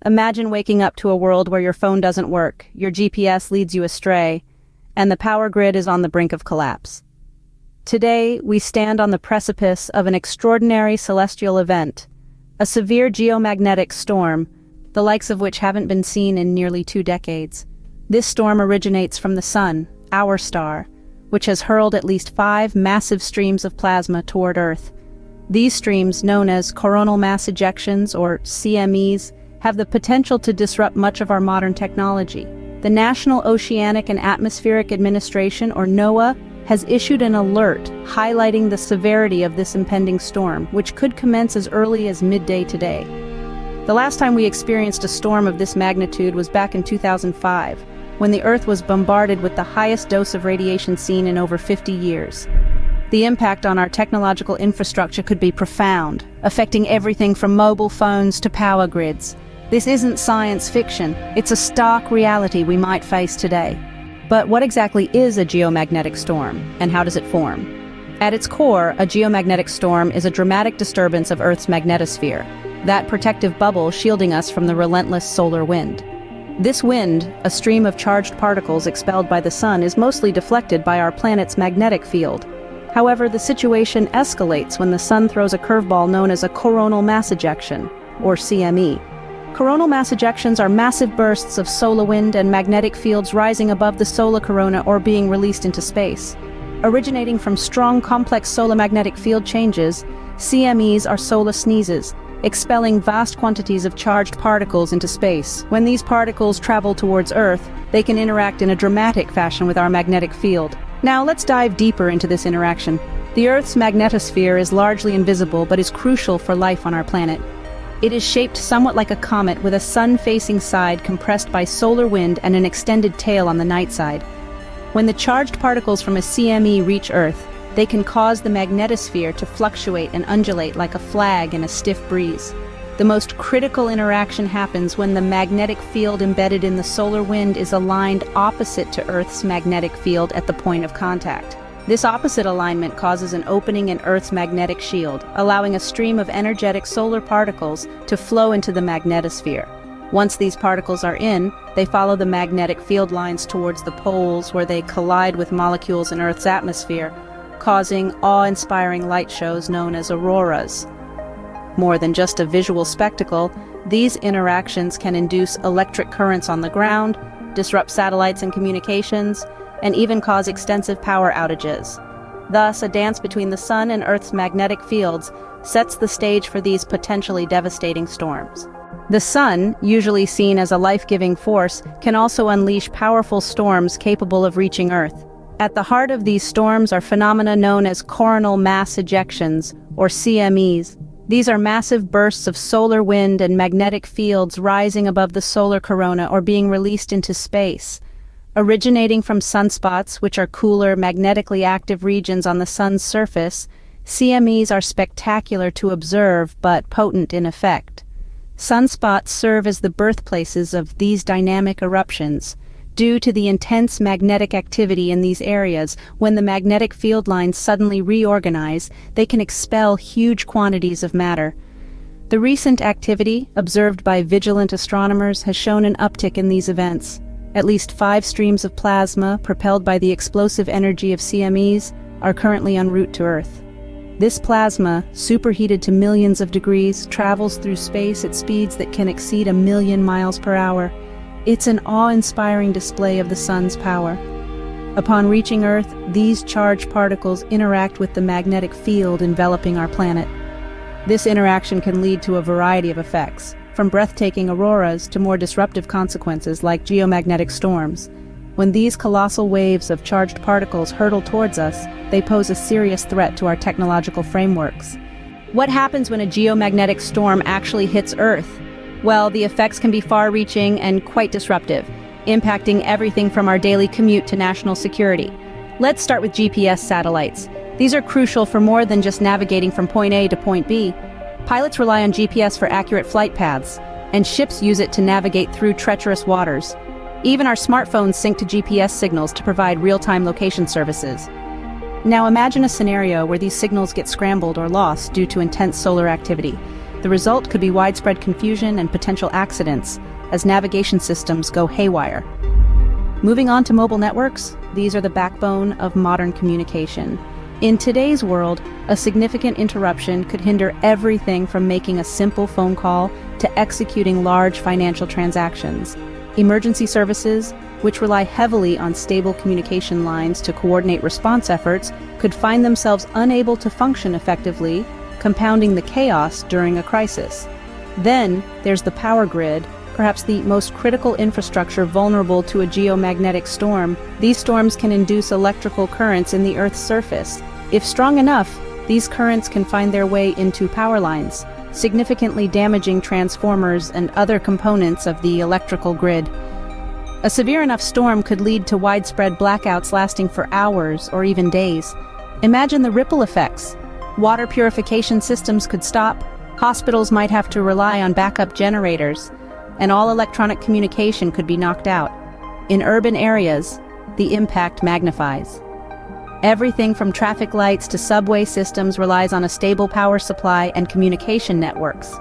Imagine waking up to a world where your phone doesn't work, your GPS leads you astray, and the power grid is on the brink of collapse. Today, we stand on the precipice of an extraordinary celestial event, a severe geomagnetic storm, the likes of which haven't been seen in nearly 2 decades. This storm originates from the Sun, our star, which has hurled at least 5 massive streams of plasma toward Earth. These streams, known as coronal mass ejections, or CMEs, have the potential to disrupt much of our modern technology. The National Oceanic and Atmospheric Administration, or NOAA, has issued an alert highlighting the severity of this impending storm, which could commence as early as midday today. The last time we experienced a storm of this magnitude was back in 2005, when the Earth was bombarded with the highest dose of radiation seen in over 50 years. The impact on our technological infrastructure could be profound, affecting everything from mobile phones to power grids. This isn't science fiction, it's a stark reality we might face today. But what exactly is a geomagnetic storm, and how does it form? At its core, a geomagnetic storm is a dramatic disturbance of Earth's magnetosphere, that protective bubble shielding us from the relentless solar wind. This wind, a stream of charged particles expelled by the sun, is mostly deflected by our planet's magnetic field. However, the situation escalates when the sun throws a curveball known as a coronal mass ejection, or CME. Coronal mass ejections are massive bursts of solar wind and magnetic fields rising above the solar corona or being released into space. Originating from strong, complex solar magnetic field changes, CMEs are solar sneezes, expelling vast quantities of charged particles into space. When these particles travel towards Earth, they can interact in a dramatic fashion with our magnetic field. Now let's dive deeper into this interaction. The Earth's magnetosphere is largely invisible but is crucial for life on our planet. It is shaped somewhat like a comet with a sun-facing side compressed by solar wind and an extended tail on the night side. When the charged particles from a CME reach Earth, they can cause the magnetosphere to fluctuate and undulate like a flag in a stiff breeze. The most critical interaction happens when the magnetic field embedded in the solar wind is aligned opposite to Earth's magnetic field at the point of contact. This opposite alignment causes an opening in Earth's magnetic shield, allowing a stream of energetic solar particles to flow into the magnetosphere. Once these particles are in, they follow the magnetic field lines towards the poles where they collide with molecules in Earth's atmosphere, causing awe-inspiring light shows known as auroras. More than just a visual spectacle, these interactions can induce electric currents on the ground, disrupt satellites and communications, and even cause extensive power outages. Thus, a dance between the sun and Earth's magnetic fields sets the stage for these potentially devastating storms. The sun, usually seen as a life-giving force, can also unleash powerful storms capable of reaching Earth. At the heart of these storms are phenomena known as coronal mass ejections, or CMEs. These are massive bursts of solar wind and magnetic fields rising above the solar corona or being released into space. Originating from sunspots, which are cooler, magnetically active regions on the sun's surface, CMEs are spectacular to observe but potent in effect. Sunspots serve as the birthplaces of these dynamic eruptions. Due to the intense magnetic activity in these areas, when the magnetic field lines suddenly reorganize, they can expel huge quantities of matter. The recent activity, observed by vigilant astronomers, has shown an uptick in these events. At least 5 streams of plasma, propelled by the explosive energy of CMEs, are currently en route to Earth. This plasma, superheated to millions of degrees, travels through space at speeds that can exceed 1,000,000 miles per hour. It's an awe-inspiring display of the sun's power. Upon reaching Earth, these charged particles interact with the magnetic field enveloping our planet. This interaction can lead to a variety of effects, from breathtaking auroras to more disruptive consequences like geomagnetic storms. When these colossal waves of charged particles hurtle towards us, they pose a serious threat to our technological frameworks. What happens when a geomagnetic storm actually hits Earth? Well, the effects can be far-reaching and quite disruptive, impacting everything from our daily commute to national security. Let's start with GPS satellites. These are crucial for more than just navigating from point A to point B. Pilots rely on GPS for accurate flight paths, and ships use it to navigate through treacherous waters. Even our smartphones sync to GPS signals to provide real-time location services. Now imagine a scenario where these signals get scrambled or lost due to intense solar activity. The result could be widespread confusion and potential accidents as navigation systems go haywire. Moving on to mobile networks, these are the backbone of modern communication. In today's world, a significant interruption could hinder everything from making a simple phone call to executing large financial transactions. Emergency services, which rely heavily on stable communication lines to coordinate response efforts, could find themselves unable to function effectively, compounding the chaos during a crisis. Then, there's the power grid, perhaps the most critical infrastructure vulnerable to a geomagnetic storm. These storms can induce electrical currents in the Earth's surface. If strong enough, these currents can find their way into power lines, significantly damaging transformers and other components of the electrical grid. A severe enough storm could lead to widespread blackouts lasting for hours or even days. Imagine the ripple effects. Water purification systems could stop, hospitals might have to rely on backup generators, and all electronic communication could be knocked out. In urban areas, the impact magnifies. Everything from traffic lights to subway systems relies on a stable power supply and communication networks.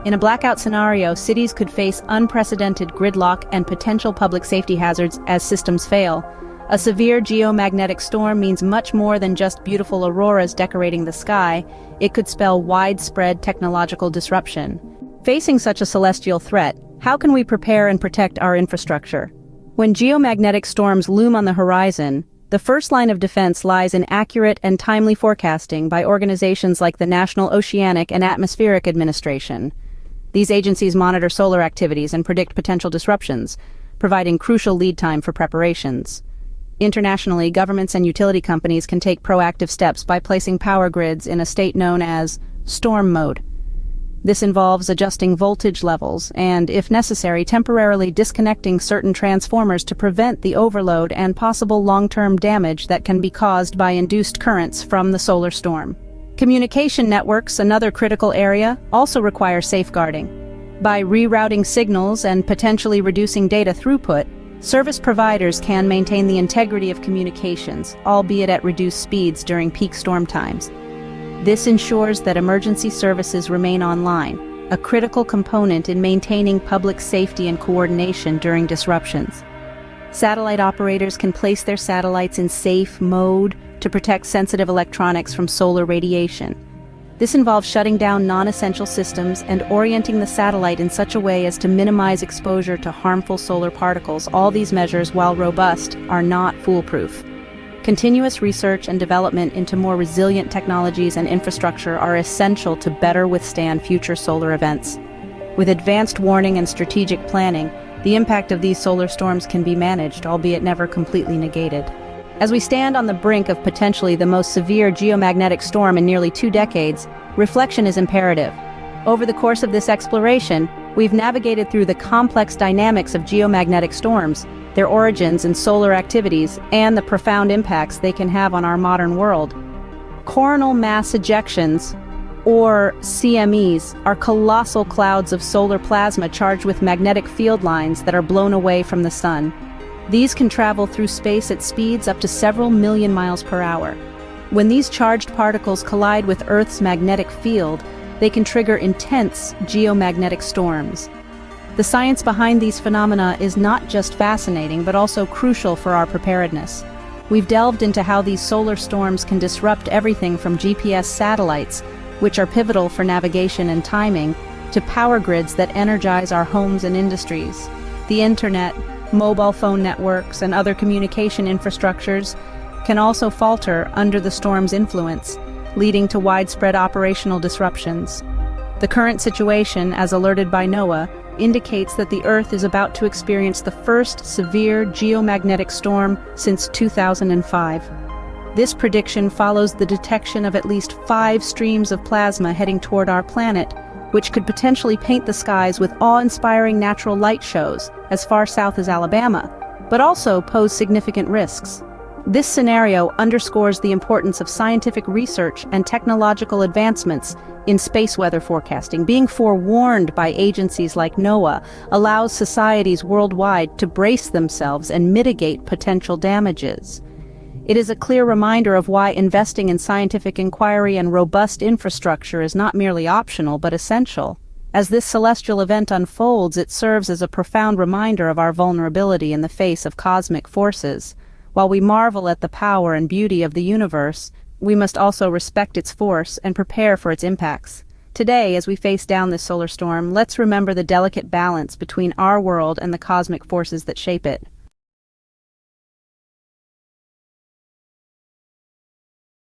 In a blackout scenario, cities could face unprecedented gridlock and potential public safety hazards as systems fail. A severe geomagnetic storm means much more than just beautiful auroras decorating the sky. It could spell widespread technological disruption. Facing such a celestial threat, how can we prepare and protect our infrastructure? When geomagnetic storms loom on the horizon, the first line of defense lies in accurate and timely forecasting by organizations like the National Oceanic and Atmospheric Administration. These agencies monitor solar activities and predict potential disruptions, providing crucial lead time for preparations. Internationally, governments and utility companies can take proactive steps by placing power grids in a state known as storm mode. This involves adjusting voltage levels and, if necessary, temporarily disconnecting certain transformers to prevent the overload and possible long-term damage that can be caused by induced currents from the solar storm. Communication networks, another critical area, also require safeguarding. By rerouting signals and potentially reducing data throughput, service providers can maintain the integrity of communications, albeit at reduced speeds during peak storm times. This ensures that emergency services remain online, a critical component in maintaining public safety and coordination during disruptions. Satellite operators can place their satellites in safe mode to protect sensitive electronics from solar radiation. This involves shutting down non-essential systems and orienting the satellite in such a way as to minimize exposure to harmful solar particles. All these measures, while robust, are not foolproof. Continuous research and development into more resilient technologies and infrastructure are essential to better withstand future solar events. With advanced warning and strategic planning, the impact of these solar storms can be managed, albeit never completely negated. As we stand on the brink of potentially the most severe geomagnetic storm in nearly 2 decades, reflection is imperative. Over the course of this exploration, we've navigated through the complex dynamics of geomagnetic storms, their origins and solar activities, and the profound impacts they can have on our modern world. Coronal mass ejections, or CMEs, are colossal clouds of solar plasma charged with magnetic field lines that are blown away from the sun. These can travel through space at speeds up to several million miles per hour. When these charged particles collide with Earth's magnetic field, they can trigger intense geomagnetic storms. The science behind these phenomena is not just fascinating, but also crucial for our preparedness. We've delved into how these solar storms can disrupt everything from GPS satellites, which are pivotal for navigation and timing, to power grids that energize our homes and industries. The internet, mobile phone networks, and other communication infrastructures can also falter under the storm's influence, leading to widespread operational disruptions. The current situation, as alerted by NOAA, indicates that the Earth is about to experience the first severe geomagnetic storm since 2005. This prediction follows the detection of at least 5 streams of plasma heading toward our planet, which could potentially paint the skies with awe-inspiring natural light shows as far south as Alabama, but also pose significant risks. This scenario underscores the importance of scientific research and technological advancements in space weather forecasting. Being forewarned by agencies like NOAA allows societies worldwide to brace themselves and mitigate potential damages. It is a clear reminder of why investing in scientific inquiry and robust infrastructure is not merely optional but essential. As this celestial event unfolds, it serves as a profound reminder of our vulnerability in the face of cosmic forces. While we marvel at the power and beauty of the universe, we must also respect its force and prepare for its impacts. Today, as we face down this solar storm, let's remember the delicate balance between our world and the cosmic forces that shape it.